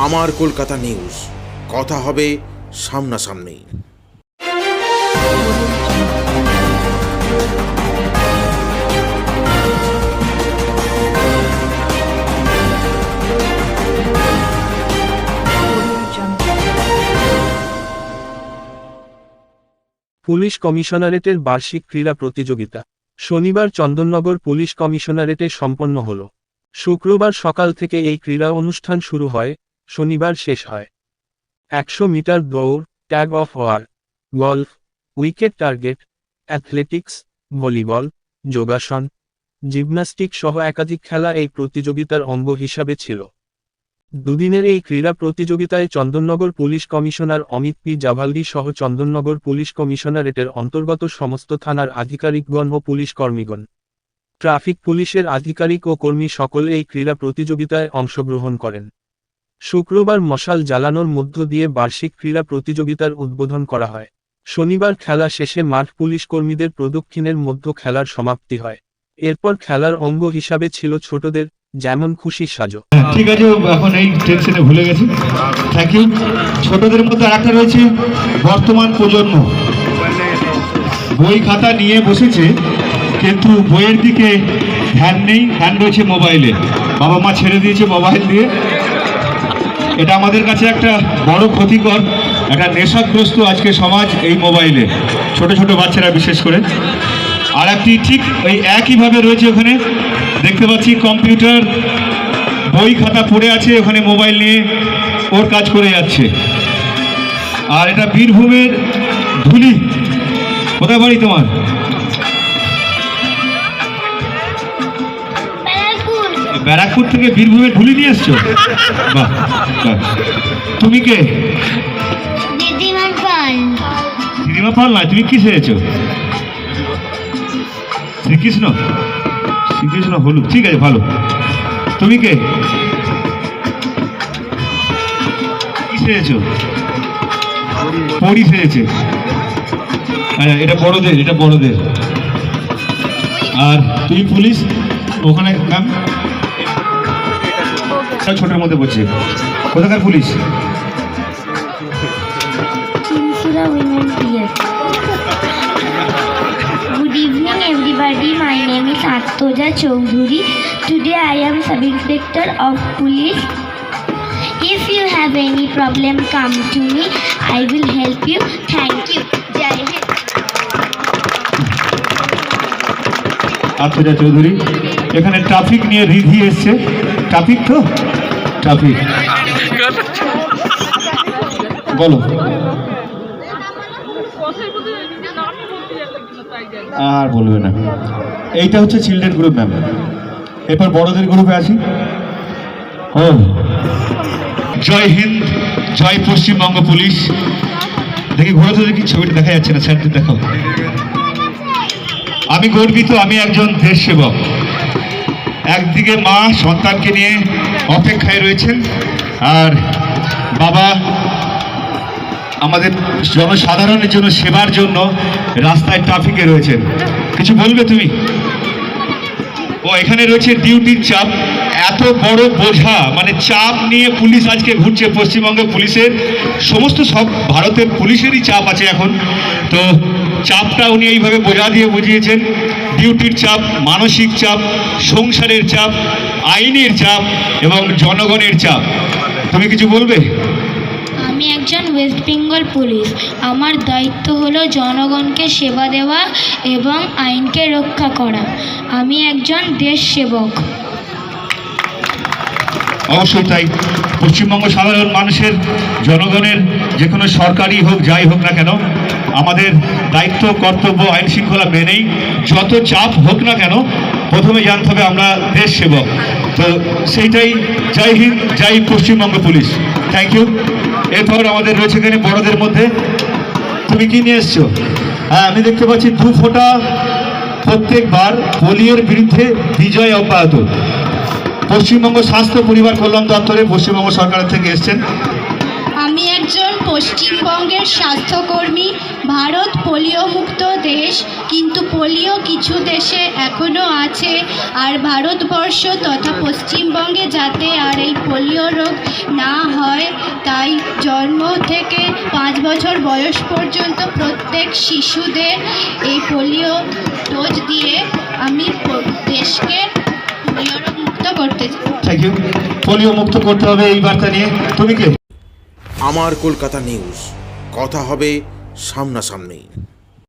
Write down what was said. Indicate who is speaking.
Speaker 1: আমার কলকাতা নিউজ, কথা হবে সামনাসামনি।
Speaker 2: পুলিশ কমিশনারেটের বার্ষিক ক্রীড়া প্রতিযোগিতা শনিবার চন্দননগর পুলিশ কমিশনারেটে সম্পন্ন হল। শুক্রবার সকাল থেকে এই ক্রীড়া অনুষ্ঠান শুরু হয়, শনিবার শেষ হয়। 100 মিটার দৌড়, tug of war, golf, wicket target, athletics, volleyball, যোগাসন, জিমন্যাস্টিক সহ একাধিক খেলা এই প্রতিযোগিতার অঙ্গ হিসাবে ছিল। দুদিনের এই ক্রীড়া প্রতিযোগিতায় Chandannagar police commissioner Amit P Javalgi সহ চন্দননগর পুলিশ কমিশনারেটের অন্তর্গত সমস্ত থানার আধিকারিকগণ ও পুলিশ কর্মীগণ, ট্রাফিক পুলিশের আধিকারিক ও কর্মী সকলে এই ক্রীড়া প্রতিযোগিতায় অংশগ্রহণ করেন। শুক্রবার মশাল জ্বালানোর মধ্য দিয়ে বার্ষিক ক্রীড়া প্রতিযোগিতার উদ্বোধন করা হয়। শনিবার খেলা শেষে মাঠ পুলিশ কর্মীদের প্রদক্ষিণের মধ্য খেলার সমাপ্তি হয়। এরপর খেলার অঙ্গ হিসাবে ছিল ছোটদের যেমন খুশি সাজো।
Speaker 3: ঠিক আছে, এখন এই টেনশনে ভুলে গেছি। Thank you. ছোটদের মধ্যে আরেকটা রয়েছে বর্তমান প্রজন্ম, বই খাতা নিয়ে বসেছে কিন্তু বইয়ের দিকে ধ্যান নেই, ধ্যান রয়েছে মোবাইলে। বাবা মা ছেড়ে দিয়েছে মোবাইল দিয়ে। এটা আমাদের কাছে একটা বড় ক্ষতিকর, একটা নেশাগ্রস্ত আজকে সমাজ এই মোবাইলে, ছোট ছোট বাচ্চারা বিশেষ করে। আর একটি ঠিক ওই একইভাবে রয়েছে, ওখানে দেখতে পাচ্ছি কম্পিউটার, বই খাতা পড়ে আছে, ওখানে মোবাইল নিয়ে ওর কাজ করে যাচ্ছে। আর এটা বীরভূমের ধুলি। কোথায় বাড়ি তোমার? ব্যারাকপুর থেকে বীরভূমের ধুলি নিয়ে এসছো? বাহ বাহ। তুমি কে?
Speaker 4: দিদিমা পাল।
Speaker 3: দিদিমা পাল না, তুমি কি সেরেছো? শ্রীকৃষ্ণ? শ্রীকৃষ্ণ হলুদ, ঠিক আছে, ভালো। তুমি কে? কি সেরেছো? পরি সেরেছে। এটা বড়দের, এটা বড়দের। আর তুমি পুলিশ ওখানে নাম ছোটের মধ্যে বলছে। কোথাকার police?
Speaker 4: Good evening everybody, my name is Artoja Choudhury. Today I am Sub-Inspector of Police. If you have any problem, come to me. I will help you. Thank you. Jai Hind.
Speaker 3: Artaja Chowdhury. এখানে traffic নিয়ে রিধি এসছে। Traffic তো traffic বলো। আর বলবে না। এইটা হচ্ছে children group ma'am. এরপর বড়দের গ্রুপে আসি। ও জয় হিন্দ, জয় পশ্চিমবঙ্গ পুলিশ। দেখি ঘোরা তো দেখি, ছবিটা দেখা যাচ্ছে না, স্যারদের দেখাও। আমি গর্বিত, আমি একজন দেশ সেবক। একদিকে মা সন্তানকে নিয়ে অপেক্ষায় রয়েছেন, আর বাবা আমাদের জনসাধারণের জন্য সেবার জন্য রাস্তায় ট্রাফিকে রয়েছেন। কিছু বলবে তুমি? ও এখানে রয়েছে ডিউটির চাপ, এত বড় বোঝা, মানে চাপ নিয়ে পুলিশ আজকে ঘুরছে। পশ্চিমবঙ্গ পুলিশের সমস্ত, সব ভারতের পুলিশেরই চাপ আছে এখন। তো চাপটা উনি এইভাবে বোঝা দিয়ে বুঝিয়েছেন। ডিউটির চাপ, মানসিক চাপ, সংসারের চাপ, আইনের চাপ এবং জনগণের চাপ। তুমি কিছু বলবে?
Speaker 4: আমি একজন ওয়েস্ট বেঙ্গল পুলিশ। আমার দায়িত্ব হলো জনগণকে সেবা দেওয়া এবং আইনকে রক্ষা করা। আমি একজন দেশ সেবক।
Speaker 3: অবশ্যই তাই। পশ্চিমবঙ্গ সাধারণ মানুষের, জনগণের, যে কোনো সরকারি হোক যাই হোক না কেন, আমাদের দায়িত্ব কর্তব্য আইন শৃঙ্খলা মেনেই যত চাপ হোক না কেন প্রথমে জানতে হবে আমরা দেশ সেবক। তো সেইটাই। জয় হিন্দ, জয় পশ্চিমবঙ্গ পুলিশ। Thank you. এরপর আমাদের রয়েছে এখানে বড়দের মধ্যে। তুমি কি নিয়ে এসছো? হ্যাঁ, আমি দেখতে পাচ্ছি 2 ফোঁটা প্রত্যেকবার পোলিওর বিরুদ্ধে বিজয় অব্যাহত। পশ্চিমবঙ্গ স্বাস্থ্য পরিবার কল্যাণ দপ্তরে পশ্চিমবঙ্গ সরকারের থেকে এসছেন।
Speaker 4: আমি একজন
Speaker 5: পশ্চিমবঙ্গের স্বাস্থ্যকর্মী। ভারত পোলিও মুক্ত দেশ, কিন্তু পোলিও কিছু দেশে এখনও আছে। আর ভারতবর্ষ তথা পশ্চিমবঙ্গে যাতে আর এই পোলিও রোগ না হয়, তাই জন্ম থেকে 5 বছর বয়স পর্যন্ত প্রত্যেক শিশুদের এই পোলিও ডোজ দিয়ে আমি দেশকে পোলিও রোগ মুক্ত করতে চাই।
Speaker 3: Thank you. পোলিও মুক্ত করতে হবে এই বার্তা নিয়ে। তুমি কে?
Speaker 1: আমার কলকাতা নিউজ, কথা হবে সামনাসামনি।